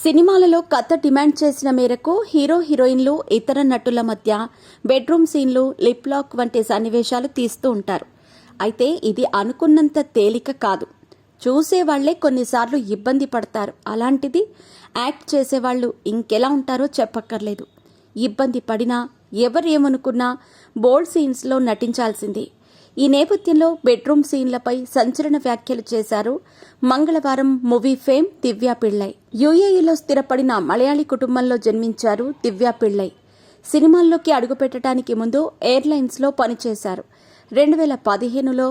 సినిమాలలో కథ డిమాండ్ చేసిన మేరకు హీరో హీరోయిన్లు ఇతర నటుల మధ్య బెడ్రూమ్ సీన్లు, లిప్ లాక్ వంటి సన్నివేశాలు తీస్తూ ఉంటారు. అయితే ఇది అనుకున్నంత తేలిక కాదు. చూసేవాళ్లే కొన్నిసార్లు ఇబ్బంది పడతారు. అలాంటిది యాక్ట్ చేసేవాళ్లు ఇంకెలా ఉంటారో చెప్పక్కర్లేదు. ఇబ్బంది పడినా ఎవరేమనుకున్నా బోల్డ్ సీన్స్లో నటించాల్సిందే. ఈ నేపథ్యంలో బెడ్రూమ్ సీన్లపై సంచలన వ్యాఖ్యలు చేశారు మంగళవారం మూవీ ఫేమ్ దివ్యా పిళ్ళై. యుఏఈలో స్థిరపడిన మలయాళీ కుటుంబంలో జన్మించారు దివ్యా పిళ్ళై. సినిమాల్లోకి అడుగుపెట్టడానికి ముందు ఎయిర్లైన్స్లో పనిచేశారు. 2015లో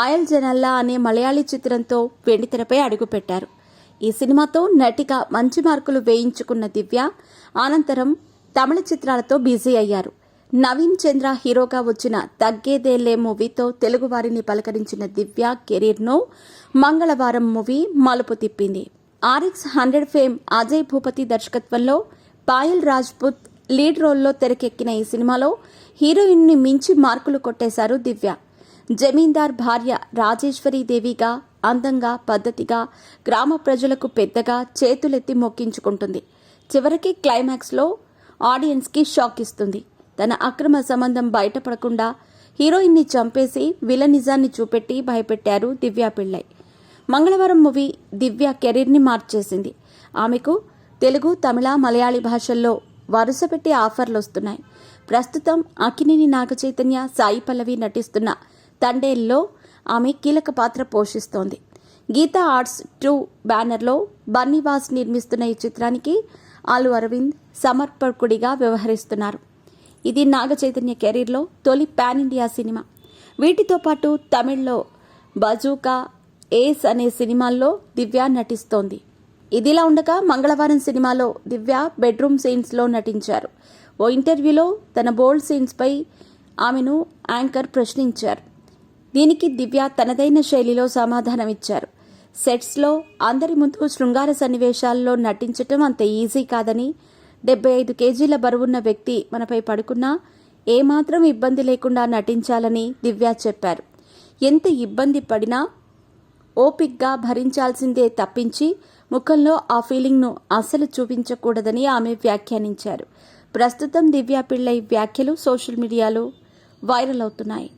ఆయల్ జనల్లా అనే మలయాళీ చిత్రంతో వెండితెరపై అడుగుపెట్టారు. ఈ సినిమాతో నటిగా మంచి మార్కులు వేయించుకున్న దివ్య అనంతరం తమిళ చిత్రాలతో బిజీ అయ్యారు. నవీన్ చంద్ర హీరోగా వచ్చిన తగ్గేదేలే మూవీతో తెలుగువారిని పలకరించిన దివ్య కెరీర్ను మంగళవారం మూవీ మలుపు తిప్పింది. ఆర్ఎక్స్ 100 ఫేమ్ అజయ్ భూపతి దర్శకత్వంలో పాయల్ రాజ్పుత్ లీడ్ రోల్లో తెరకెక్కిన ఈ సినిమాలో హీరోయిన్ని మించి మార్కులు కొట్టేశారు దివ్య. జమీందార్ భార్య రాజేశ్వరీ దేవిగా అందంగా, పద్ధతిగా, గ్రామ ప్రజలకు పెద్దగా చేతులెత్తి మొక్కించుకుంటుంది. చివరికి క్లైమాక్స్లో ఆడియన్స్కి షాక్ ఇస్తుంది. తన అక్రమ సంబంధం బయటపడకుండా హీరోయిన్ని చంపేసి విలనిజాన్ని చూపెట్టి భయపెట్టారు దివ్యా పిళ్ళై. మంగళవారం మూవీ దివ్య కెరీర్ని మార్చేసింది. ఆమెకు తెలుగు, తమిళ, మలయాళీ భాషల్లో వరుసపెట్టి ఆఫర్లు వస్తున్నాయి. ప్రస్తుతం అక్కినేని నాగచైతన్య, సాయి పల్లవి నటిస్తున్న తండేల్లో ఆమె కీలక పాత్ర పోషిస్తోంది. గీతా ఆర్ట్స్ 2 బ్యానర్లో బన్నీవాస్ నిర్మిస్తున్న ఈ చిత్రానికి అల్లు అరవింద్ సమర్పకుడిగా వ్యవహరిస్తున్నారు. ఇది నాగచైతన్య కెరీర్లో తొలి పాన్ ఇండియా సినిమా. వీటితో పాటు తమిళ్లో బజూకా, ఏస్ అనే సినిమాల్లో దివ్య నటిస్తోంది. ఇదిలా ఉండగా మంగళవారం సినిమాలో దివ్య బెడ్రూమ్ సీన్స్లో నటించారు. ఓ ఇంటర్వ్యూలో తన బోల్డ్ సీన్స్పై ఆమెను యాంకర్ ప్రశ్నించారు. దీనికి దివ్య తనదైన శైలిలో సమాధానమిచ్చారు. సెట్స్లో అందరి ముందు శృంగార సన్నివేశాల్లో నటించటం అంత ఈజీ కాదని, 75 కేజీల బరువున్న వ్యక్తి మనపై పడుకున్నా ఏమాత్రం ఇబ్బంది లేకుండా నటించాలని దివ్య చెప్పారు. ఎంత ఇబ్బంది పడినా ఓపిక్గా భరించాల్సిందే తప్పించి ముఖంలో ఆ ఫీలింగ్ను అస్సలు చూపించకూడదని ఆమె వ్యాఖ్యానించారు. ప్రస్తుతం దివ్యా పిళ్ళై వ్యాఖ్యలు సోషల్ మీడియాలో వైరల్ అవుతున్నాయి.